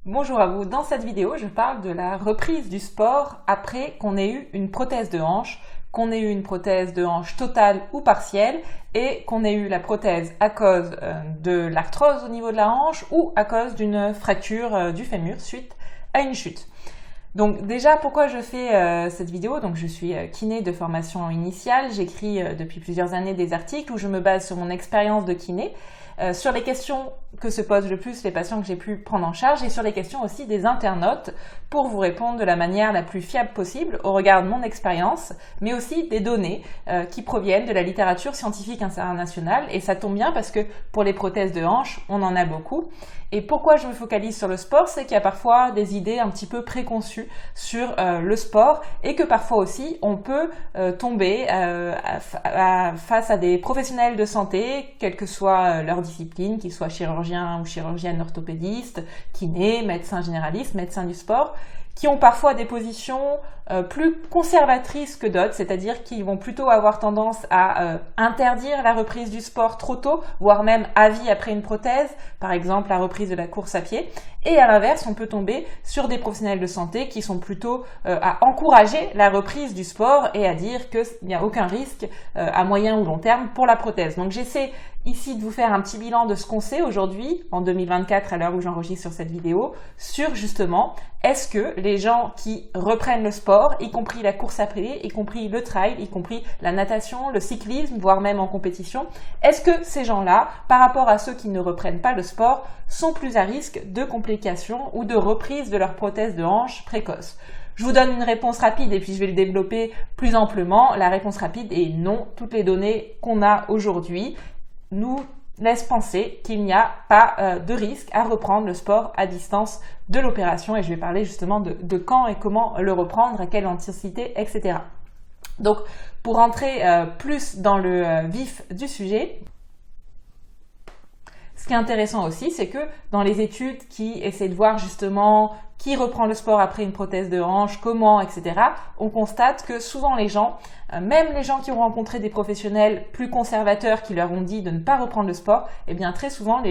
Bonjour à vous, dans cette vidéo je parle de la reprise du sport après qu'on ait eu une prothèse de hanche, qu'on ait eu une prothèse de hanche totale ou partielle et qu'on ait eu la prothèse à cause de l'arthrose au niveau de la hanche ou à cause d'une fracture du fémur suite à une chute. Donc déjà, pourquoi je fais cette vidéo? Donc je suis kiné de formation initiale, j'écris depuis plusieurs années des articles où je me base sur mon expérience de kiné, sur les questions que se posent le plus les patients que j'ai pu prendre en charge et sur les questions aussi des internautes pour vous répondre de la manière la plus fiable possible au regard de mon expérience, mais aussi des données qui proviennent de la littérature scientifique internationale. Et ça tombe bien parce que pour les prothèses de hanche, on en a beaucoup. Et pourquoi je me focalise sur le sport, c'est qu'il y a parfois des idées un petit peu préconçues sur le sport et que parfois aussi on peut tomber face à des professionnels de santé, quelle que soit leur discipline, qu'ils soient chirurgiens ou chirurgiennes orthopédistes, kinés, médecins généralistes, médecins du sport, qui ont parfois des positions plus conservatrices que d'autres, c'est-à-dire qu'ils vont plutôt avoir tendance à interdire la reprise du sport trop tôt, voire même à vie après une prothèse, par exemple la reprise de la course à pied. Et à l'inverse, on peut tomber sur des professionnels de santé qui sont plutôt à encourager la reprise du sport et à dire qu'il n'y a aucun risque à moyen ou long terme pour la prothèse. Donc j'essaie ici de vous faire un petit bilan de ce qu'on sait aujourd'hui, en 2024, à l'heure où j'enregistre sur cette vidéo, sur justement, est-ce que les gens qui reprennent le sport, y compris la course à pied, y compris le trail, y compris la natation, le cyclisme, voire même en compétition, est-ce que ces gens-là, par rapport à ceux qui ne reprennent pas le sport, sont plus à risque de complications ou de reprise de leur prothèse de hanche précoce? Je vous donne une réponse rapide et puis je vais le développer plus amplement. La réponse rapide est non. Toutes les données qu'on a aujourd'hui nous laisse penser qu'il n'y a pas de risque à reprendre le sport à distance de l'opération et je vais parler justement de quand et comment le reprendre, à quelle intensité, etc. Donc pour rentrer plus dans le vif du sujet, ce qui est intéressant aussi, c'est que dans les études qui essaient de voir justement qui reprend le sport après une prothèse de hanche, comment, etc., on constate que souvent les gens, même les gens qui ont rencontré des professionnels plus conservateurs qui leur ont dit de ne pas reprendre le sport, eh bien très souvent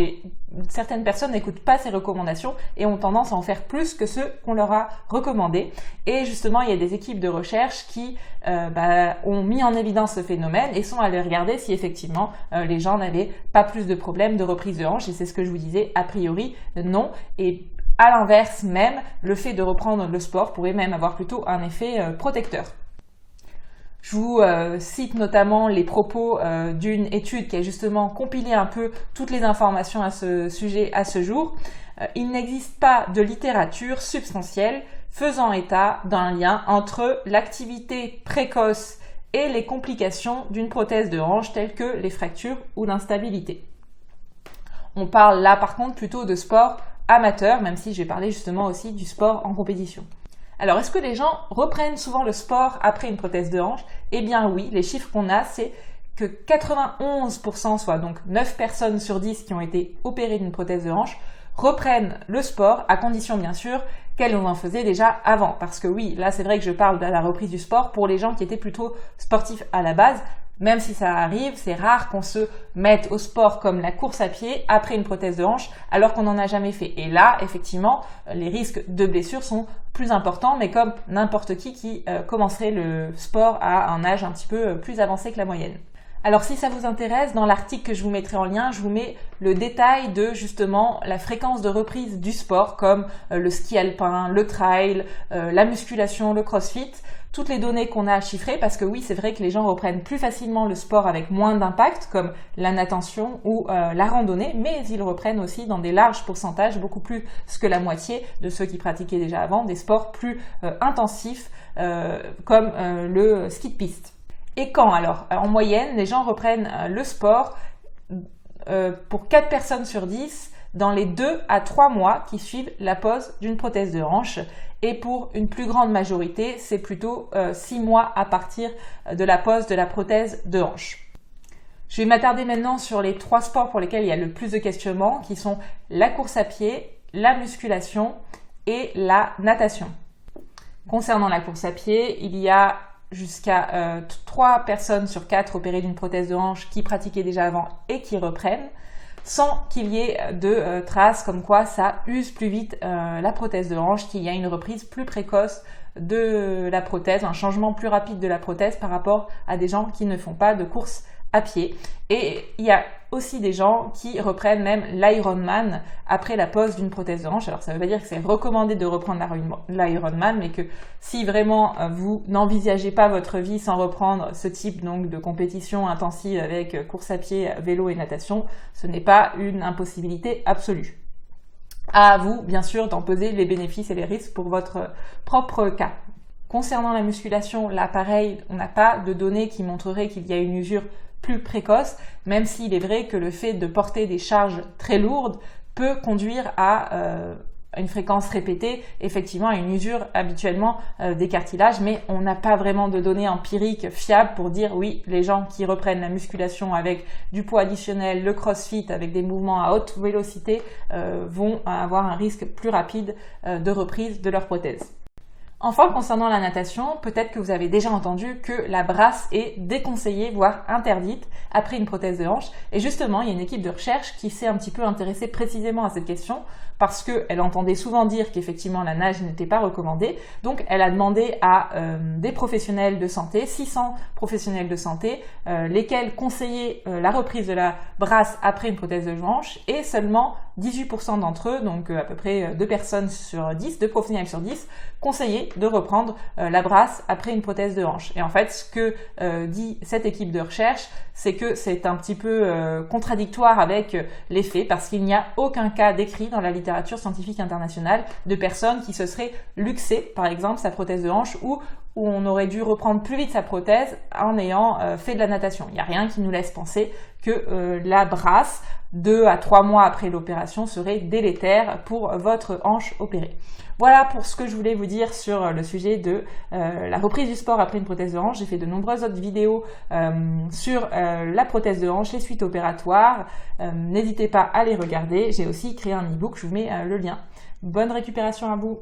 certaines personnes n'écoutent pas ces recommandations et ont tendance à en faire plus que ceux qu'on leur a recommandés. Et justement, il y a des équipes de recherche qui ont mis en évidence ce phénomène et sont allées regarder si effectivement les gens n'avaient pas plus de problèmes de reprise de hanche. Et c'est ce que je vous disais, a priori non. Et à l'inverse même, le fait de reprendre le sport pourrait même avoir plutôt un effet protecteur. Je vous cite notamment les propos d'une étude qui a justement compilé un peu toutes les informations à ce sujet à ce jour. Il n'existe pas de littérature substantielle faisant état d'un lien entre l'activité précoce et les complications d'une prothèse de hanche telles que les fractures ou l'instabilité. On parle là par contre plutôt de sport amateur, même si je vais parler justement aussi du sport en compétition. Alors, est-ce que les gens reprennent souvent le sport après une prothèse de hanche? Eh bien oui, les chiffres qu'on a, c'est que 91%, soit donc 9 personnes sur 10 qui ont été opérées d'une prothèse de hanche, reprennent le sport, à condition bien sûr qu'elles en faisaient déjà avant. Parce que oui, là c'est vrai que je parle de la reprise du sport pour les gens qui étaient plutôt sportifs à la base. Même si ça arrive, c'est rare qu'on se mette au sport comme la course à pied après une prothèse de hanche alors qu'on n'en a jamais fait. Et là, effectivement, les risques de blessure sont plus importants, mais comme n'importe qui commencerait le sport à un âge un petit peu plus avancé que la moyenne. Alors si ça vous intéresse, dans l'article que je vous mettrai en lien, je vous mets le détail de justement la fréquence de reprise du sport comme le ski alpin, le trail, la musculation, le crossfit. Toutes les données qu'on a à chiffrer, parce que oui, c'est vrai que les gens reprennent plus facilement le sport avec moins d'impact, comme la natation ou la randonnée, mais ils reprennent aussi dans des larges pourcentages, beaucoup plus que la moitié de ceux qui pratiquaient déjà avant, des sports plus intensifs, comme le ski de piste. Et quand alors? En moyenne, les gens reprennent le sport pour 4 personnes sur 10 dans les 2 à 3 mois qui suivent la pose d'une prothèse de hanche. Et pour une plus grande majorité, c'est plutôt 6 mois à partir de la pose de la prothèse de hanche. Je vais m'attarder maintenant sur les 3 sports pour lesquels il y a le plus de questionnements, qui sont la course à pied, la musculation et la natation. Concernant la course à pied, il y a jusqu'à 3 personnes sur 4 opérées d'une prothèse de hanche qui pratiquaient déjà avant et qui reprennent. sans qu'il y ait de traces comme quoi ça use plus vite la prothèse de hanche, qu'il y a une reprise plus précoce de la prothèse, un changement plus rapide de la prothèse par rapport à des gens qui ne font pas de course à pied. Et il y a aussi des gens qui reprennent même l'Ironman après la pose d'une prothèse de hanche. Alors ça ne veut pas dire que c'est recommandé de reprendre l'Ironman, mais que si vraiment vous n'envisagez pas votre vie sans reprendre ce type donc de compétition intensive avec course à pied, vélo et natation, ce n'est pas une impossibilité absolue. À vous, bien sûr, d'en peser les bénéfices et les risques pour votre propre cas. Concernant la musculation, là pareil, on n'a pas de données qui montreraient qu'il y a une usure plus précoce, même s'il est vrai que le fait de porter des charges très lourdes peut conduire à une fréquence répétée, effectivement à une usure habituellement des cartilages, mais on n'a pas vraiment de données empiriques fiables pour dire oui, les gens qui reprennent la musculation avec du poids additionnel, le crossfit avec des mouvements à haute vélocité vont avoir un risque plus rapide de reprise de leur prothèse. Enfin, concernant la natation, peut-être que vous avez déjà entendu que la brasse est déconseillée, voire interdite, après une prothèse de hanche. Et justement, il y a une équipe de recherche qui s'est un petit peu intéressée précisément à cette question, parce qu'elle entendait souvent dire qu'effectivement la nage n'était pas recommandée. Donc, elle a demandé à des professionnels de santé, 600 professionnels de santé, lesquels conseillaient la reprise de la brasse après une prothèse de hanche, et seulement 18% d'entre eux, donc à peu près 2 personnes sur 10, 2 professionnels sur 10, conseillaient de reprendre la brasse après une prothèse de hanche. Et en fait, ce que dit cette équipe de recherche, c'est que c'est un petit peu contradictoire avec les faits, parce qu'il n'y a aucun cas décrit dans la littérature scientifique internationale de personnes qui se seraient luxées, par exemple, sa prothèse de hanche, ou où on aurait dû reprendre plus vite sa prothèse en ayant fait de la natation. Il n'y a rien qui nous laisse penser que la brasse, 2 à 3 mois après l'opération, serait délétère pour votre hanche opérée. Voilà pour ce que je voulais vous dire sur le sujet de la reprise du sport après une prothèse de hanche. J'ai fait de nombreuses autres vidéos sur la prothèse de hanche, les suites opératoires. N'hésitez pas à les regarder. J'ai aussi créé un e-book, je vous mets le lien. Bonne récupération à vous!